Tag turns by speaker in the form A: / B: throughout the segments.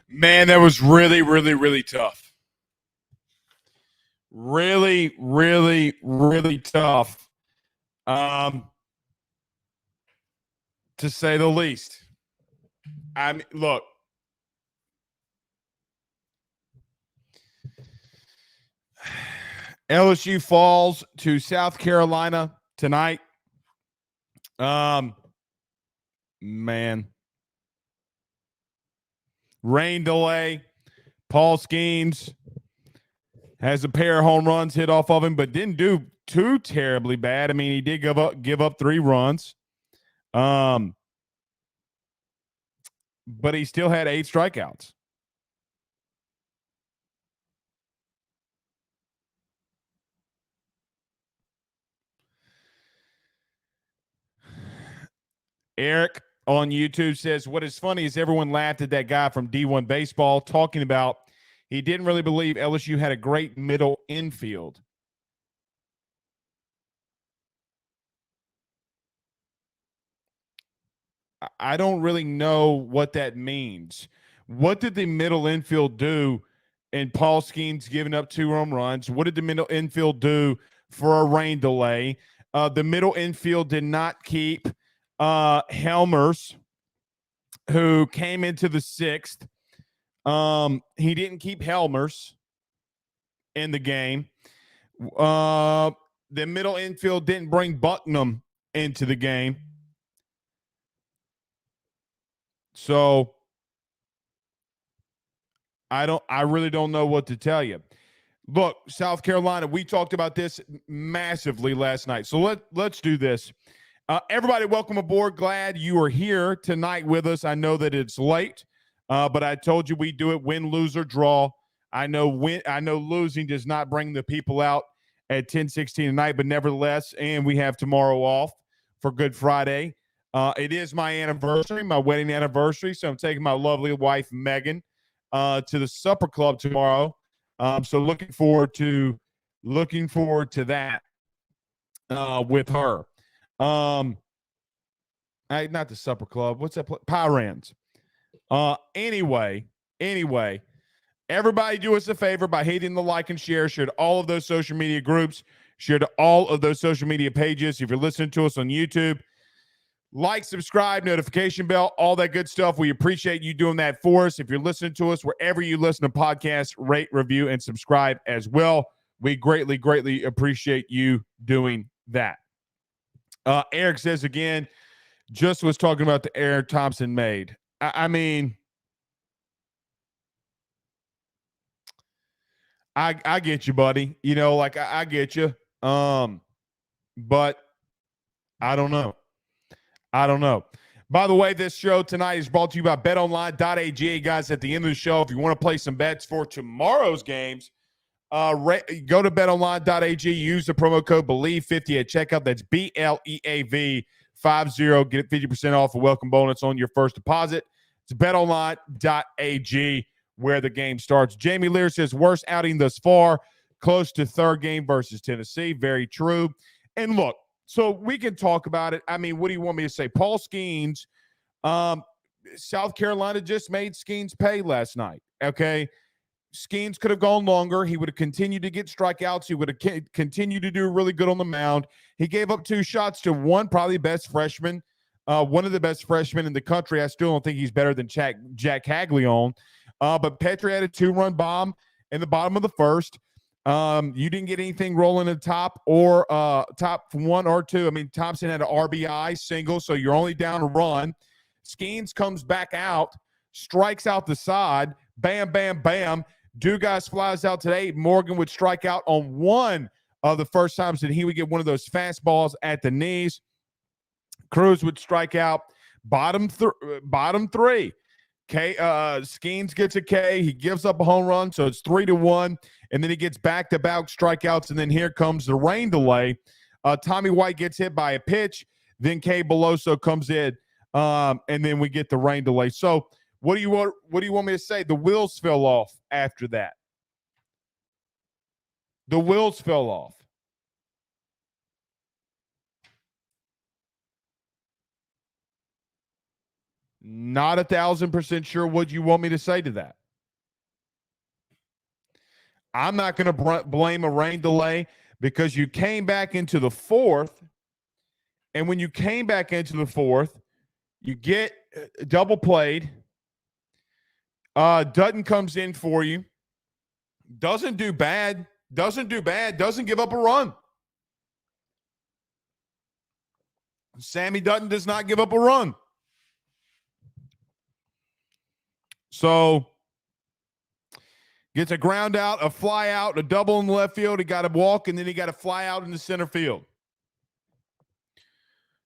A: Man, that was really, really, really tough. Really, really, really tough. Um, to say the least. I mean, look, LSU falls to South Carolina tonight. Um, man, rain delay. Paul Skeens has a pair of home runs hit off of him, but didn't do too terribly bad. I mean, he did give up 3 runs. Um, but he still had 8 strikeouts. Eric on YouTube says, what is funny is everyone laughed at that guy from D1 Baseball talking about he didn't really believe LSU had a great middle infield. I don't really know what that means. What did the middle infield do in Paul Skeens giving up 2 home runs? What did the middle infield do for a rain delay? The middle infield did not keep Helmers, who came into the 6th. He didn't keep Helmers in the game. The middle infield didn't bring Bucknam into the game. So I really don't know what to tell you. Look, South Carolina, we talked about this massively last night. So let's do this. Everybody, welcome aboard. Glad you are here tonight with us. I know that it's late, but I told you we do it win, lose, or draw. I know losing does not bring the people out at 10:16 tonight, but nevertheless, and we have tomorrow off for Good Friday. It is my anniversary, my wedding anniversary, so I'm taking my lovely wife Megan to the supper club tomorrow. So looking forward to that with her. Not the supper club. What's that? Pyrans. Anyway, everybody do us a favor by hitting the like and share to all of those social media groups, share to all of those social media pages. If you're listening to us on YouTube, like, subscribe, notification bell, all that good stuff. We appreciate you doing that for us. If you're listening to us wherever you listen to podcasts, rate, review, and subscribe as well. We greatly, greatly appreciate you doing that. Eric says again, just was talking about the error Thompson made. I mean, I get you, buddy. You know, like I get you. But I don't know. By the way, this show tonight is brought to you by betonline.ag. Guys, at the end of the show, if you want to play some bets for tomorrow's games, go to betonline.ag. Use the promo code BELIEVE50 at checkout. That's BLEAV50. Get 50% off a welcome bonus on your first deposit. It's betonline.ag where the game starts. Jamie Lear says, worst outing thus far, close to third game versus Tennessee. Very true. And look, so we can talk about it. I mean, what do you want me to say? Paul Skeens, South Carolina just made Skeens pay last night. Okay. Skeens could have gone longer. He would have continued to get strikeouts. He would have continued to do really good on the mound. He gave up 2 shots to one, probably best freshman, one of the best freshmen in the country. I still don't think he's better than Jack Caglione. But Petrie had a 2-run bomb in the bottom of the first. You didn't get anything rolling at the top or top 1 or 2. I mean, Thompson had an RBI single, so you're only down a run. Skeens comes back out, strikes out the side. Bam, bam, bam. Dugas flies out today. Morgan would strike out on one of the first times that he would get one of those fastballs at the knees. Cruz would strike out. Bottom 3. Skeens gets a K. He gives up a home run, so it's 3-1. And then he gets back-to-back strikeouts, and then here comes the rain delay. Tommy White gets hit by a pitch. Then K. Beloso comes in, and then we get the rain delay. So what do you want me to say? The wheels fell off after that. The wheels fell off. Not 1,000% sure what you want me to say to that. I'm not going to blame a rain delay because you came back into the fourth, and when you came back into the fourth, you get double played. Dutton comes in for you. Doesn't do bad. Doesn't give up a run. Sammy Dutton does not give up a run. So gets a ground out, a fly out, a double in the left field. He got to walk, and then he got to fly out in the center field.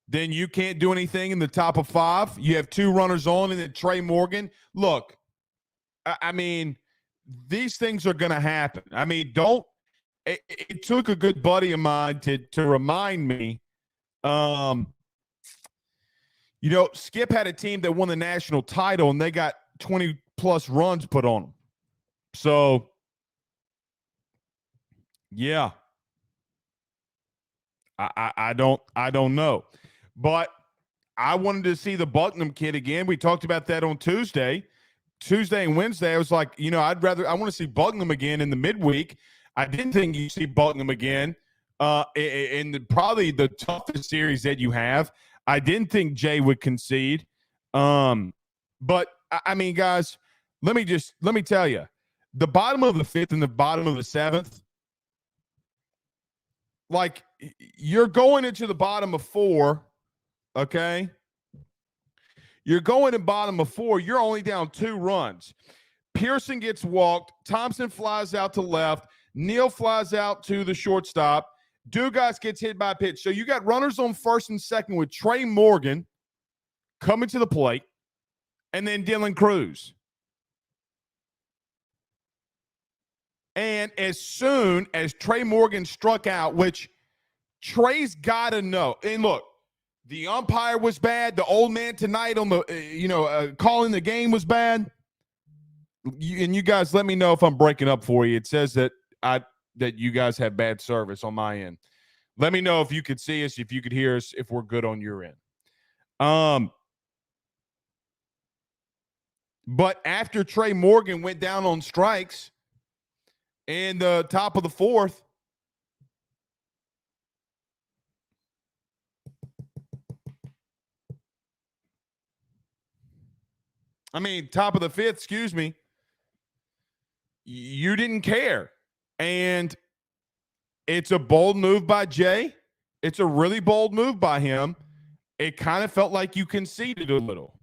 A: Then you can't do anything in the top of five. You have two runners on, and then Trey Morgan. Look, I mean, these things are going to happen. I mean, it took a good buddy of mine to remind me. Skip had a team that won the national title, and they got 20-plus runs put on them. So, yeah, I don't know, but I wanted to see the Bucknam kid again. We talked about that on Tuesday and Wednesday. I was like, I want to see Bucknam again in the midweek. I didn't think you see Bucknam again in probably the toughest series that you have. I didn't think Jay would concede, but I mean, guys, let me tell you. The bottom of the fifth and the bottom of the seventh, like, you're going into the bottom of four, okay? You're going to bottom of four. You're only down 2 runs. Pearson gets walked. Thompson flies out to left. Neal flies out to the shortstop. Dugas gets hit by a pitch. So you got runners on first and second with Trey Morgan coming to the plate, and then Dylan Cruz. And as soon as Trey Morgan struck out, which Trey's got to know. And look, the umpire was bad. The old man tonight on the, calling the game was bad. And you guys let me know if I'm breaking up for you. It says that you guys have bad service on my end. Let me know if you could see us, if you could hear us, if we're good on your end. But after Trey Morgan went down on strikes in the top of the fourth, top of the fifth, excuse me, you didn't care. And it's a bold move by Jay. It's a really bold move by him. It kind of felt like you conceded a little.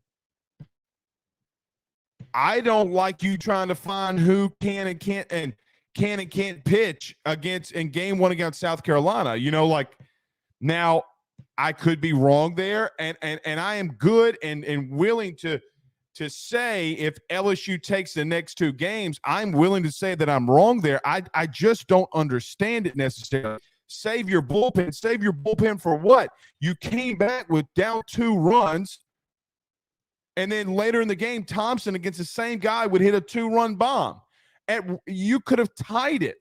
A: I don't like you trying to find who can and can't pitch against in game 1 against South Carolina. Now I could be wrong there, and I am good and willing to say if LSU takes the next 2 games, I'm willing to say that I'm wrong there. I just don't understand it necessarily. Save your bullpen. Save your bullpen for what? You came back with down 2 runs, and then later in the game, Thompson against the same guy would hit a 2-run bomb. And you could have tied it.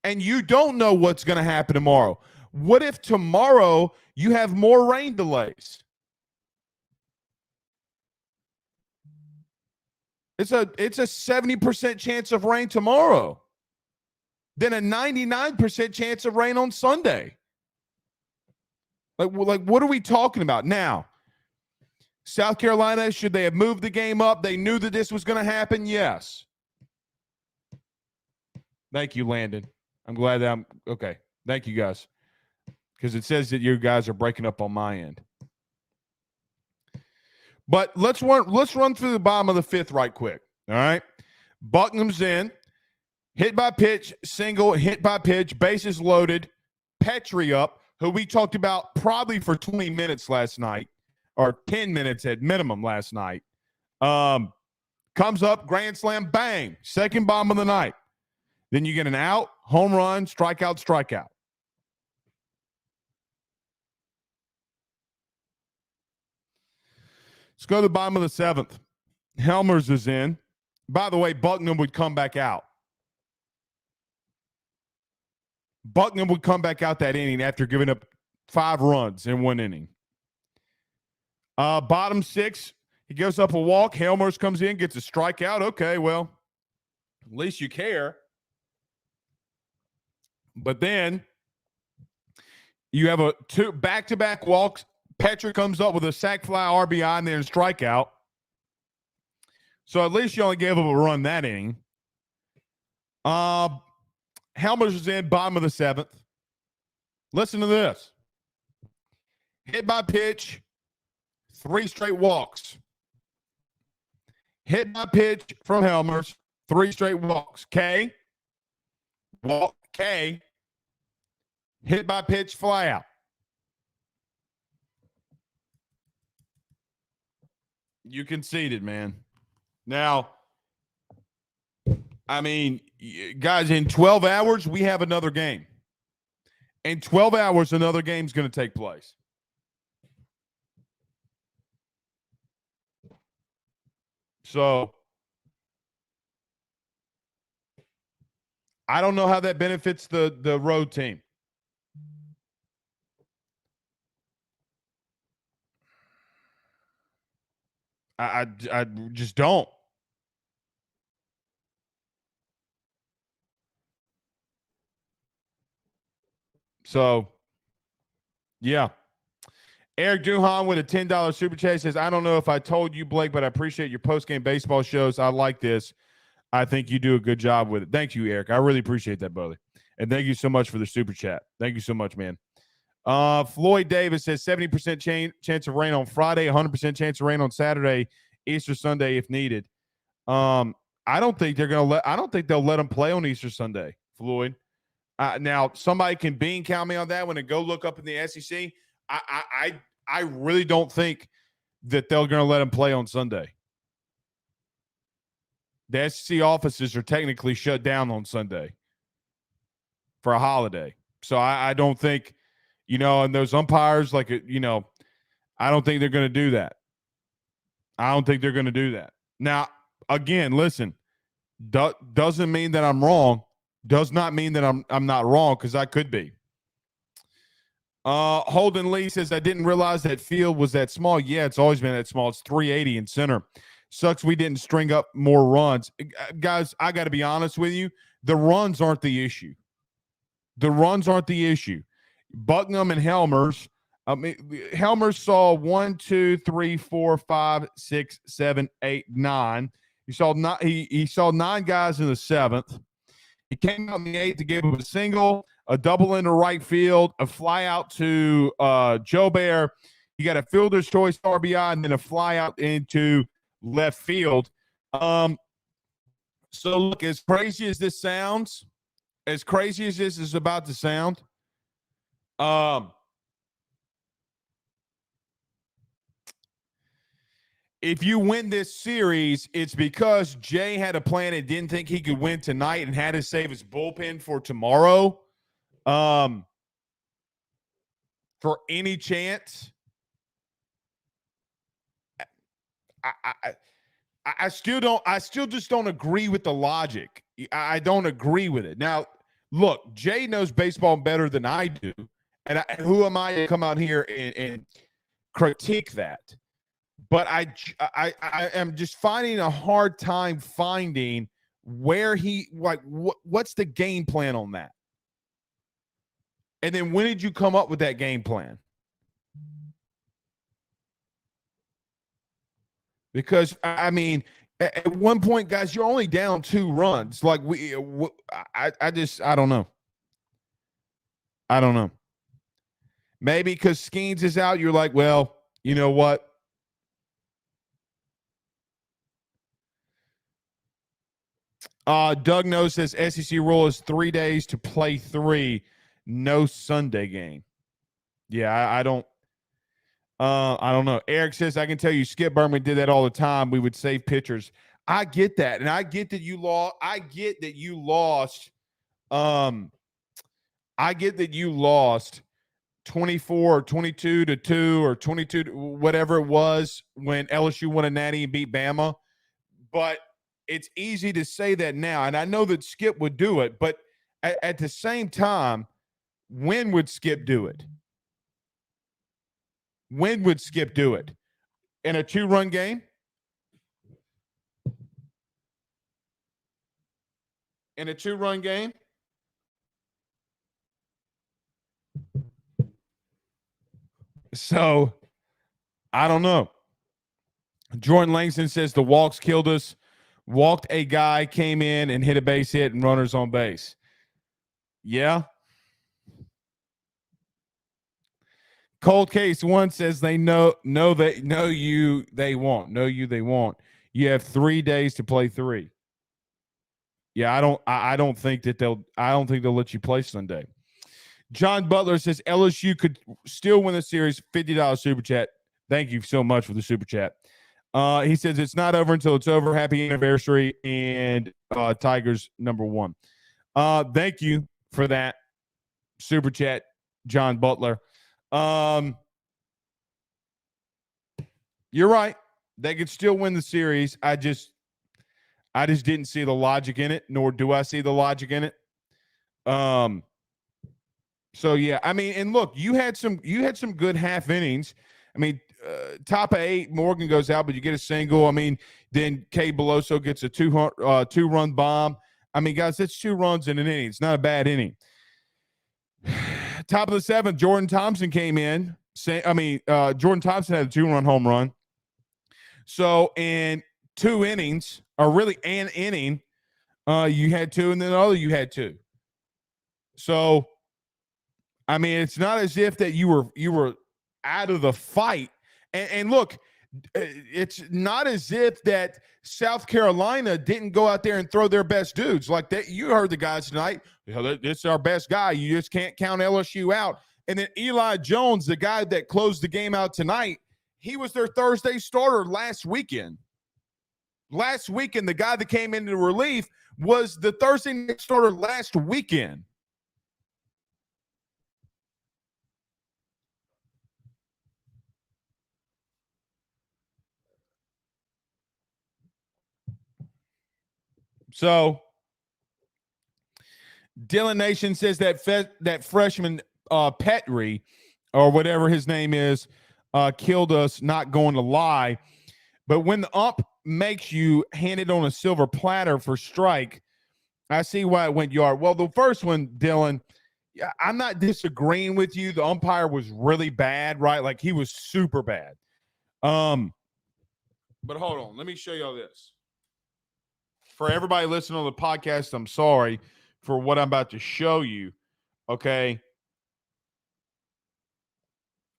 A: And you don't know what's going to happen tomorrow. What if tomorrow you have more rain delays? It's a 70% chance of rain tomorrow, then a 99% chance of rain on Sunday. Like what are we talking about now? South Carolina, should they have moved the game up? They knew that this was going to happen. Yes. Thank you, Landon. I'm glad that I'm okay. Thank you, guys. Because it says that you guys are breaking up on my end. But let's run through the bottom of the fifth right quick. All right. Bucknam's in. Hit by pitch, single, hit by pitch, bases loaded. Petrie up, who we talked about probably for 20 minutes last night, or 10 minutes at minimum last night. Comes up, grand slam, bang, second bomb of the night. Then you get an out, home run, strikeout, strikeout. Let's go to the bottom of the seventh. Helmers is in. By the way, Bucknam would come back out. Bucknam would come back out that inning after giving up 5 runs in 1 inning. Bottom 6, he goes up a walk. Helmers comes in, gets a strikeout. Okay, well, at least you care. But then you have a 2 back-to-back walks. Petra comes up with a sac fly RBI and then a strikeout. So at least you only gave up a run that inning. Helmers was in bottom of the 7th. Listen to this. Hit by pitch, 3 straight walks. Hit by pitch from Helmers, 3 straight walks. K. Walk. K. Hit by pitch, fly out. You conceded, man. Now, I mean, guys, in 12 hours, we have another game. In 12 hours, another game's going to take place. So, I don't know how that benefits the road team. I just don't. So, yeah. Eric Duhan with a $10 super chat says, I don't know if I told you, Blake, but I appreciate your post-game baseball shows. I like this. I think you do a good job with it. Thank you, Eric. I really appreciate that, brother. And thank you so much for the super chat. Thank you so much, man. Floyd Davis says 70% chance of rain on Friday, 100% chance of rain on Saturday, Easter Sunday if needed. I don't think they'll let them play on Easter Sunday, Floyd. Now, somebody can bean count me on that one and go look up in the SEC. I really don't think that they're going to let them play on Sunday. The SEC offices are technically shut down on Sunday for a holiday. So I don't think, and those umpires, I don't think they're going to do that. I don't think they're going to do that. Now, again, listen, doesn't mean that I'm wrong. Does not mean that I'm not wrong, because I could be. Holden Lee says, I didn't realize that field was that small. Yeah, it's always been that small. It's 380 in center. Sucks we didn't string up more runs. Guys, I got to be honest with you. The runs aren't the issue. Buckingham and Helmers. Helmers saw 1, 2, 3, 4, 5, 6, 7, 8, 9. He saw 9 guys in the 7th. He came out in the 8th to give him a single, a double into right field, a fly out to Joe Bear. He got a fielder's choice RBI and then a fly out into left field. So look, as crazy as this sounds, as crazy as this is about to sound, if you win this series, it's because Jay had a plan and didn't think he could win tonight and had to save his bullpen for tomorrow. For any chance. I still just don't agree with the logic. I don't agree with it. Now, look, Jay knows baseball better than I do. And who am I to come out here and critique that? But I am just finding a hard time finding where what's the game plan on that? And then when did you come up with that game plan? Because, I mean, at one point, guys, you're only down 2 runs. Like, I don't know. I don't know. Maybe because Skeens is out, you're like, well, you know what? Doug knows says SEC rule is 3 days to play 3, no Sunday game. Yeah, I don't know. Eric says, I can tell you Skip Berman did that all the time. We would save pitchers. I get that. And I get that you lost. I get that you lost 24 or 22 to 2 or 22 to whatever it was when LSU won a natty and beat Bama. But it's easy to say that now. And I know that Skip would do it. But at the same time, when would Skip do it? When would Skip do it? In a 2-run game? In a 2-run game? So, I don't know. Jordan Langston says the walks killed us. Walked a guy, came in and hit a base hit and runners on base. Yeah. Cold Case 1 says they know you they won't. Know you they won't. You have 3 days to play 3. Yeah, I don't think they'll let you play Sunday. John Butler says LSU could still win the series. $50 super chat. Thank you so much for the super chat. He says it's not over until it's over. Happy anniversary and Tigers #1. Thank you for that super chat, John Butler. You're right. They could still win the series. I just didn't see the logic in it, nor do I see the logic in it. So yeah, I mean, and look, you had some good half innings. I mean, top of 8, Morgan goes out, but you get a single. I mean, then Kay Beloso gets a 2-run bomb. I mean, guys, that's 2 runs in an inning. It's not a bad inning. Top of the 7th, Jordan Thompson came in. Jordan Thompson had a 2-run home run. So in 2 innings, or really an inning, you had 2, and then the other you had 2. So, I mean, it's not as if that you were out of the fight. And look, it's not as if that South Carolina didn't go out there and throw their best dudes. Like that, you heard the guys tonight. This is our best guy. You just can't count LSU out. And then Eli Jones, the guy that closed the game out tonight, he was their Thursday starter last weekend. Last weekend, the guy that came into relief was the Thursday night starter last weekend. So, Dylan Nation says that freshman Petrie, or whatever his name is, killed us, not going to lie. But when the ump makes you hand it on a silver platter for strike, I see why it went yard. Well, the first one, Dylan, I'm not disagreeing with you. The umpire was really bad, right? Like, he was super bad. But hold on. Let me show y'all this. For everybody listening on the podcast, I'm sorry for what I'm about to show you, okay?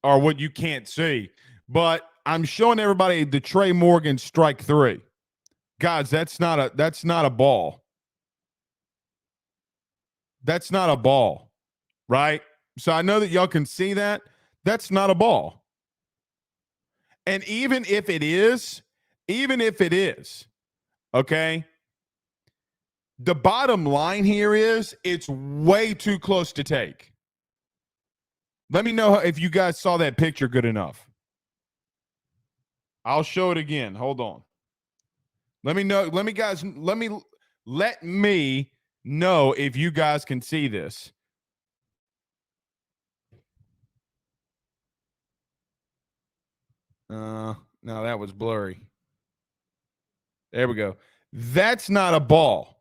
A: Or what you can't see. But I'm showing everybody the Trey Morgan strike 3. Guys, that's not a ball. That's not a ball, right? So I know that y'all can see that. That's not a ball. And even if it is, okay, the bottom line here is it's way too close to take. Let me know if you guys saw that picture good enough. I'll show it again. Hold on. Let me know. Let me know if you guys can see this. No, that was blurry. There we go. That's not a ball.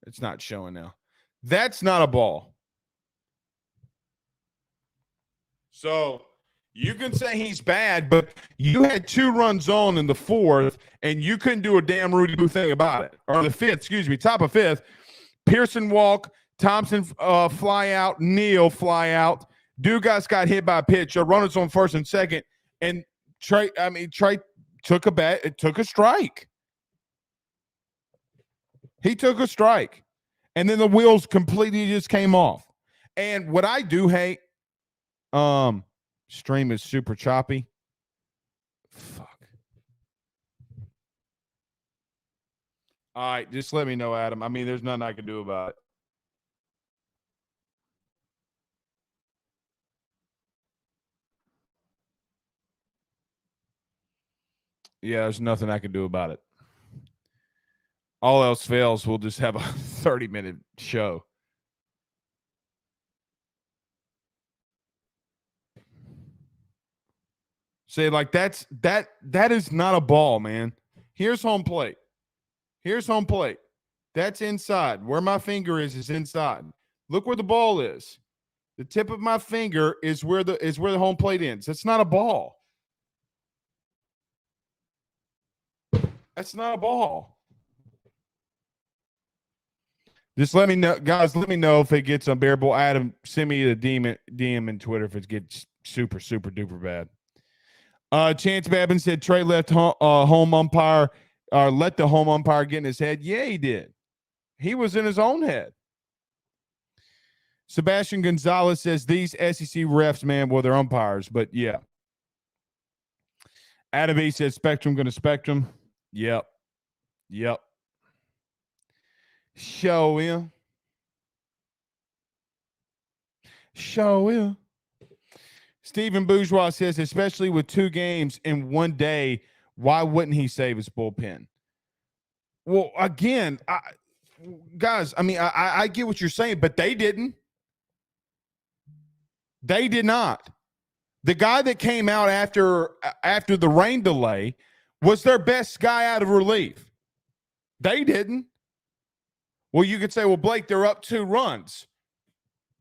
A: It's not showing now. That's not a ball. So you can say he's bad, but you had 2 runs on in the 4th, and you couldn't do a damn Rudy Boo thing about it. Or the 5th, excuse me, top of 5th. Pearson walk, Thompson fly out, Neal fly out. Dugas got hit by a pitch. Runners on first and second, and Trey took a strike. He took a strike, and then the wheels completely just came off. And what I do hate, stream is super choppy. Fuck. All right, just let me know, Adam. I mean, there's nothing I can do about it. Yeah, there's nothing I can do about it. All else fails, we'll just have a 30-minute show. Say like that is not a ball, man. Here's home plate. Here's home plate. That's inside. Where my finger is inside. Look where the ball is. The tip of my finger is where the home plate ends. That's not a ball. That's not a ball. Just let me know, guys. Let me know if it gets unbearable. Adam, send me the DM in Twitter if it gets super, super duper bad. Chance Babin said Trey left home umpire, or let the home umpire get in his head. Yeah, he did. He was in his own head. Sebastian Gonzalez says these SEC refs, man, well, they're umpires, but yeah. Adam E says Spectrum going to Spectrum. Yep. Show him. Stephen Bourgeois says, especially with 2 games in one day, why wouldn't he save his bullpen? Well, again, guys, I mean, I get what you're saying, but they didn't. They did not. The guy that came out after the rain delay was their best guy out of relief. They didn't. Well, you could say, well, Blake, they're up 2 runs.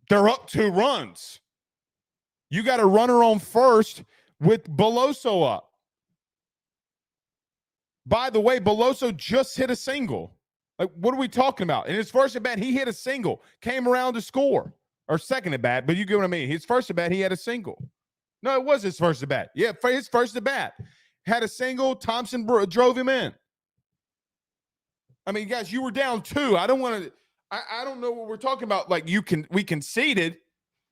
A: They're up 2 runs. You got a runner on first with Beloso up. By the way, Beloso just hit a single. Like, what are we talking about? In his first at bat, he hit a single, came around to score. Or second at bat, but you get what I mean. His first at bat, he had a single. No, it was his first at bat. Yeah, his first at bat. Had a single. Thompson drove him in. I mean, guys, you were down 2. I don't want to. I don't know what we're talking about. Like, we conceded.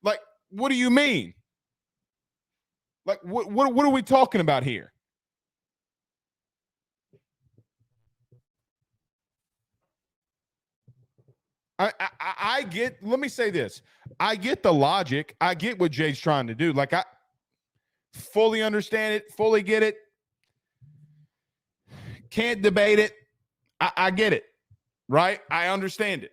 A: Like, what do you mean? Like, what are we talking about here? I get. Let me say this. I get the logic. I get what Jay's trying to do. Like, I fully understand it. Fully get it. Can't debate it. I get it. Right? I understand it.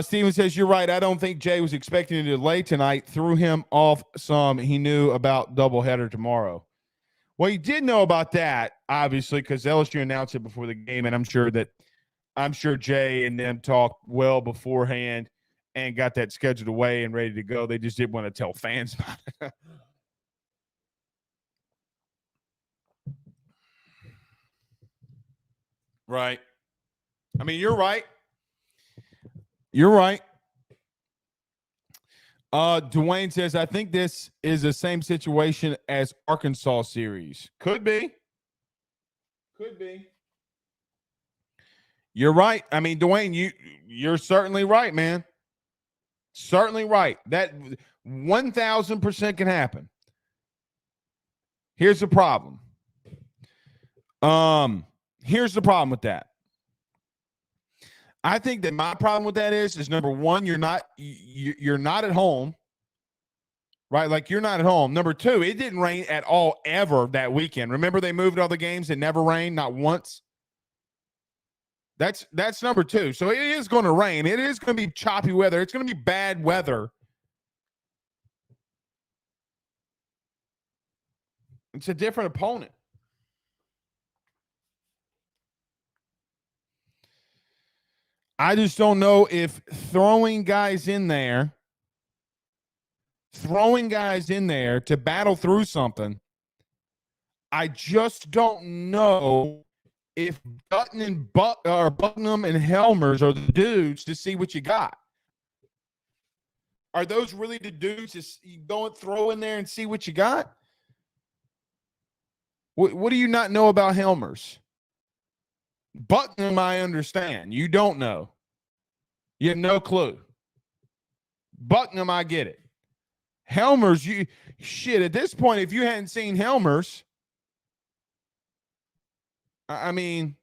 A: Steven says, you're right. I don't think Jay was expecting to delay tonight. Threw him off some. He knew about doubleheader tomorrow. Well, he did know about that, obviously, because LSU announced it before the game, and I'm sure Jay and them talked well beforehand and got that scheduled away and ready to go. They just didn't want to tell fans about it. Right. I mean, you're right. You're right. Dwayne says, I think this is the same situation as Arkansas series. Could be. You're right. I mean, Dwayne, you're certainly right, man. Certainly right. That 1,000% can happen. Here's the problem. Here's the problem with that. I think that my problem with that is number one, you're not at home, right? Like, you're not at home. Number two, it didn't rain at all ever that weekend. Remember, they moved all the games. It never rained, not once. That's number two. So it is going to rain. It is going to be choppy weather. It's going to be bad weather. It's a different opponent. I just don't know if throwing guys in there to battle through something, I just don't know if Button and Buckingham and Helmers are the dudes to see what you got. Are those really the dudes to go and throw in there and see what you got? What do you not know about Helmers? Buckingham, I understand. You don't know. You have no clue. Buckingham, I get it. Helmers, at this point, if you hadn't seen Helmers, I mean,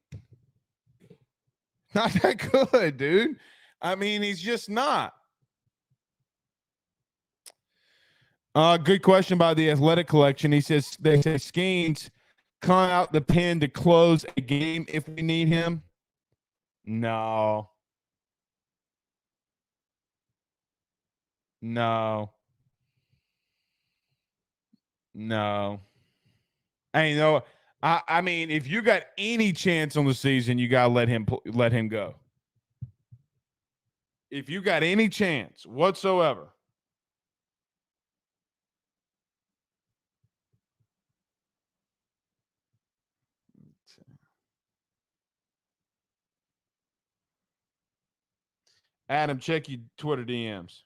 A: not that good, dude. I mean, he's just not. Good question by the Athletic Collection. He says, they say Skeens come out the pen to close a game if we need him. No. No. Hey, no. I mean, if you got any chance on the season, you gotta let him go. If you got any chance whatsoever. Adam, check your Twitter DMs.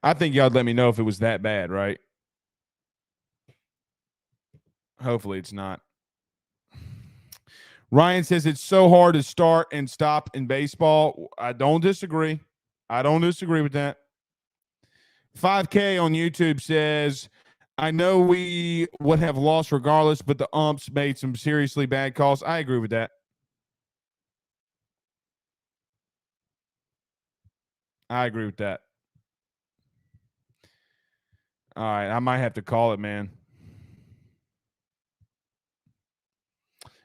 A: I think y'all let me know if it was that bad, right? Hopefully it's not. Ryan says it's so hard to start and stop in baseball. I don't disagree. I don't disagree with that. 5K on YouTube says, I know we would have lost regardless, but the umps made some seriously bad calls. I agree with that. I agree with that. All right, I might have to call it, man.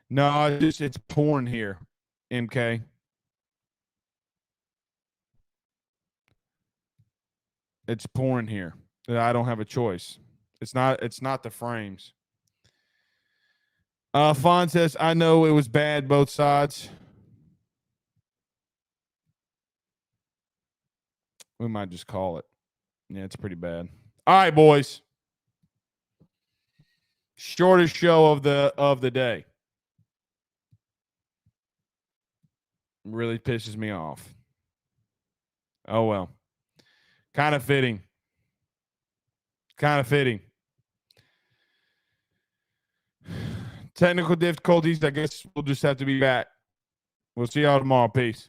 A: No, it's pouring here, MK. It's pouring here. I don't have a choice. It's not the frames. Fawn says, I know it was bad both sides. We might just call it. Yeah, it's pretty bad. All right, boys. Shortest show of the day. Really pisses me off. Oh well. Kind of fitting. Kind of fitting. Technical difficulties. I guess we'll just have to be back. We'll see y'all tomorrow. Peace.